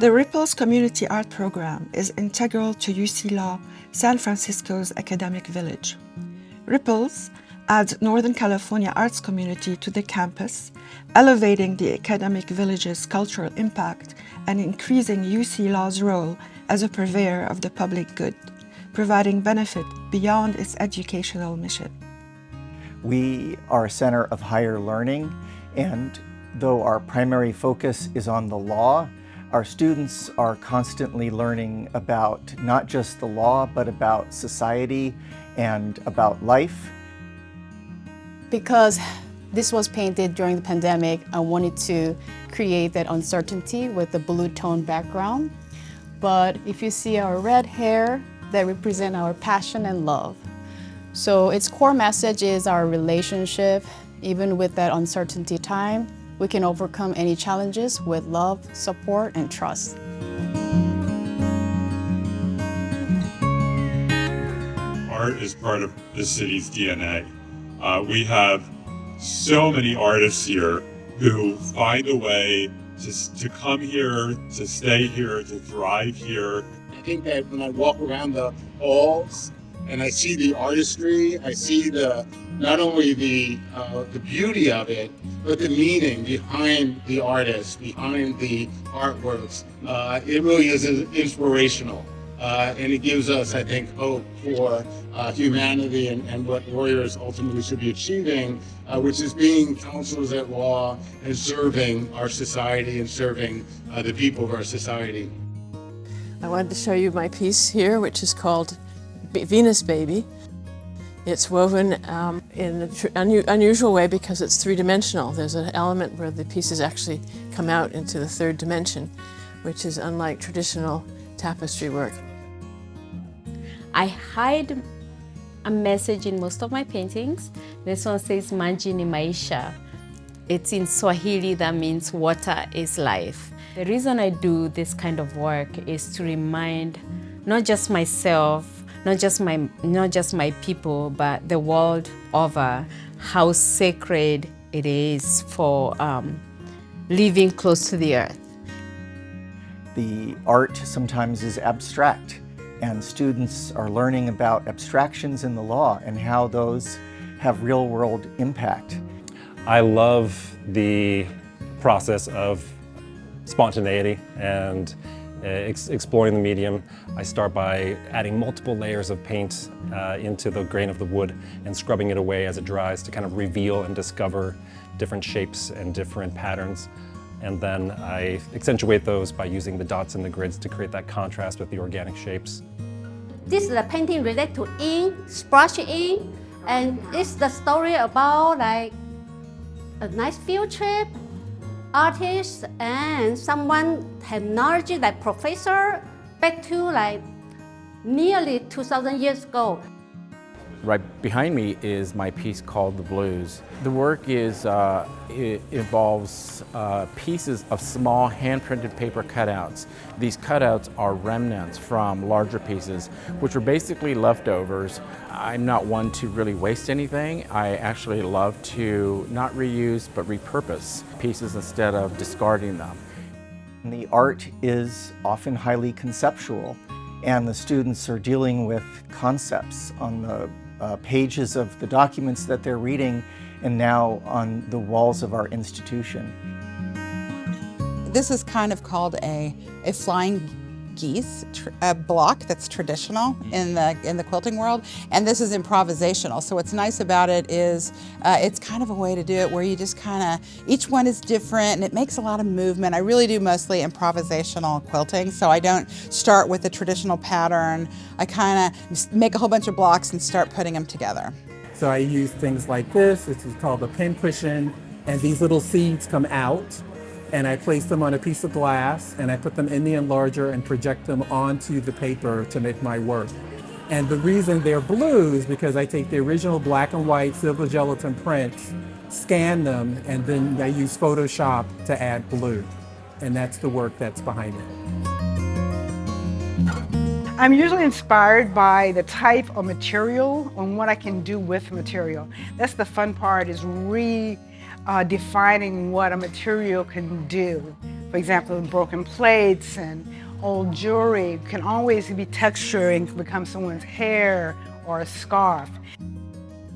The Ripples Community Art Program is integral to UC Law San Francisco's academic village. Ripples adds Northern California arts community to the campus, elevating the academic village's cultural impact and increasing UC Law's role as a purveyor of the public good, providing benefit beyond its educational mission. We are a center of higher learning, and though our primary focus is on the law, our students are constantly learning about not just the law, but about society and about life. Because this was painted during the pandemic, I wanted to create that uncertainty with the blue tone background. But if you see our red hair, that represent our passion and love. So its core message is our relationship. Even with that uncertainty time, we can overcome any challenges with love, support, and trust. Art is part of the city's DNA. We have so many artists here who find a way to come here, to stay here, to thrive here. I think that when I walk around the halls and I see the artistry, I see not only the beauty of it, but the meaning behind the artist, behind the artworks. It really is inspirational. And it gives us, I think, hope for humanity and what lawyers ultimately should be achieving, which is being counselors at law and serving our society and serving the people of our society. I wanted to show you my piece here, which is called Venus Baby. It's woven in an unusual way because it's three-dimensional. There's an element where the pieces actually come out into the third dimension, which is unlike traditional tapestry work. I hide a message in most of my paintings. This one says Maji ni Maisha. It's in Swahili, that means water is life. The reason I do this kind of work is to remind not just myself, not just my people, but the world over, how sacred it is for living close to the earth. The art sometimes is abstract, and students are learning about abstractions in the law and how those have real-world impact. I love the process of spontaneity and exploring the medium. I start by adding multiple layers of paint into the grain of the wood and scrubbing it away as it dries to kind of reveal and discover different shapes and different patterns. And then I accentuate those by using the dots and the grids to create that contrast with the organic shapes. This is a painting related to ink, brush ink, and it's the story about like a nice field trip, artists, and someone had knowledge like professor back to like nearly 2,000 years ago. Right behind me is my piece called The Blues. The work it involves pieces of small hand-printed paper cutouts. These cutouts are remnants from larger pieces, which are basically leftovers. I'm not one to really waste anything. I actually love to not reuse, but repurpose pieces instead of discarding them. And the art is often highly conceptual, and the students are dealing with concepts on the pages of the documents that they're reading and now on the walls of our institution. This is kind of called a flying geese, a block that's traditional in the quilting world, and this is improvisational. So what's nice about it is it's kind of a way to do it where you just kind of, each one is different and it makes a lot of movement. I really do mostly improvisational quilting, so I don't start with the traditional pattern. I kind of make a whole bunch of blocks and start putting them together. So I use things like this. This is called a pin cushion, and these little seeds come out, and I place them on a piece of glass, and I put them in the enlarger and project them onto the paper to make my work. And the reason they're blue is because I take the original black and white silver gelatin prints, scan them, and then I use Photoshop to add blue. And that's the work that's behind it. I'm usually inspired by the type of material and what I can do with material. That's the fun part, is defining what a material can do For example, broken plates and old jewelry can always be texturing to become someone's hair or a scarf.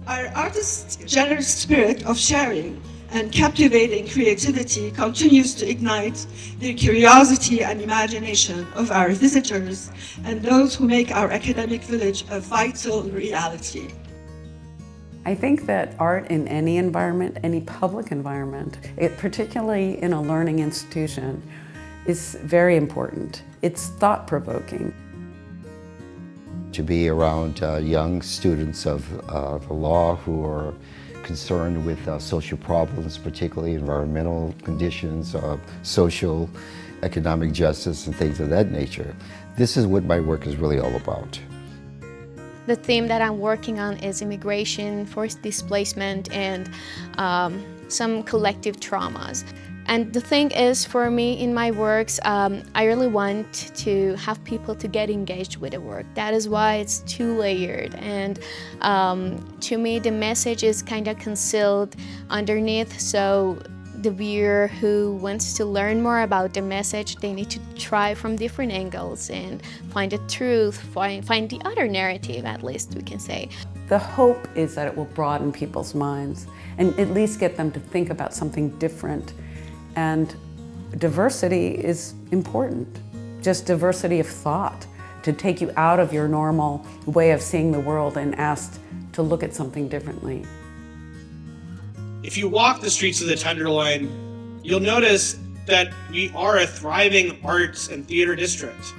Our artists' generous spirit of sharing and captivating creativity continues to ignite the curiosity and imagination of our visitors and those who make our academic village a vital reality. I think that art in any environment, any public environment, particularly in a learning institution, is very important. It's thought-provoking. To be around young students of the law who are concerned with social problems, particularly environmental conditions, social, economic justice, and things of that nature. This is what my work is really all about. The theme that I'm working on is immigration, forced displacement, and some collective traumas. And the thing is, for me, in my works, I really want to have people to get engaged with the work. That is why it's two-layered. And to me, the message is kind of concealed underneath, so the viewer who wants to learn more about the message, they need to try from different angles and find the truth, find the other narrative, at least we can say. The hope is that it will broaden people's minds and at least get them to think about something different. And diversity is important, just diversity of thought, to take you out of your normal way of seeing the world and asked to look at something differently. If you walk the streets of the Tenderloin, you'll notice that we are a thriving arts and theater district.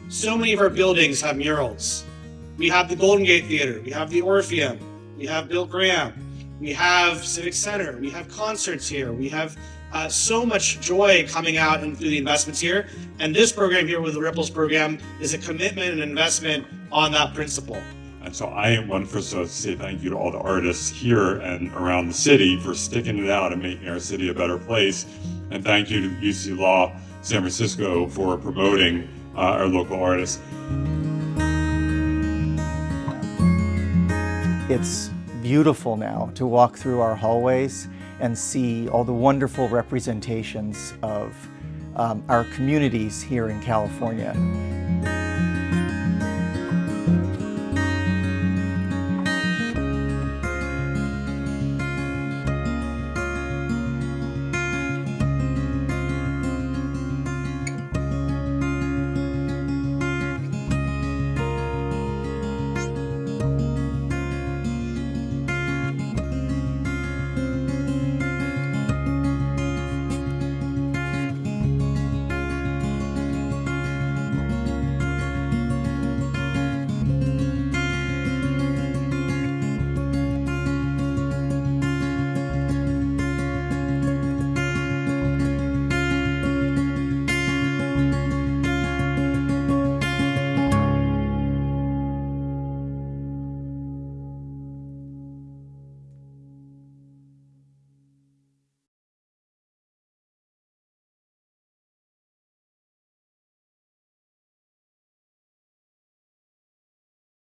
So many of our buildings have murals. We have the Golden Gate Theater, we have the Orpheum, we have Bill Graham, we have Civic Center, we have concerts here, we have so much joy coming out and through the investments here. And this program here with the Ripples program is a commitment and investment on that principle. And so I want first to say thank you to all the artists here and around the city for sticking it out and making our city a better place. And thank you to UC Law San Francisco for promoting our local artists. It's beautiful now to walk through our hallways and see all the wonderful representations of our communities here in California.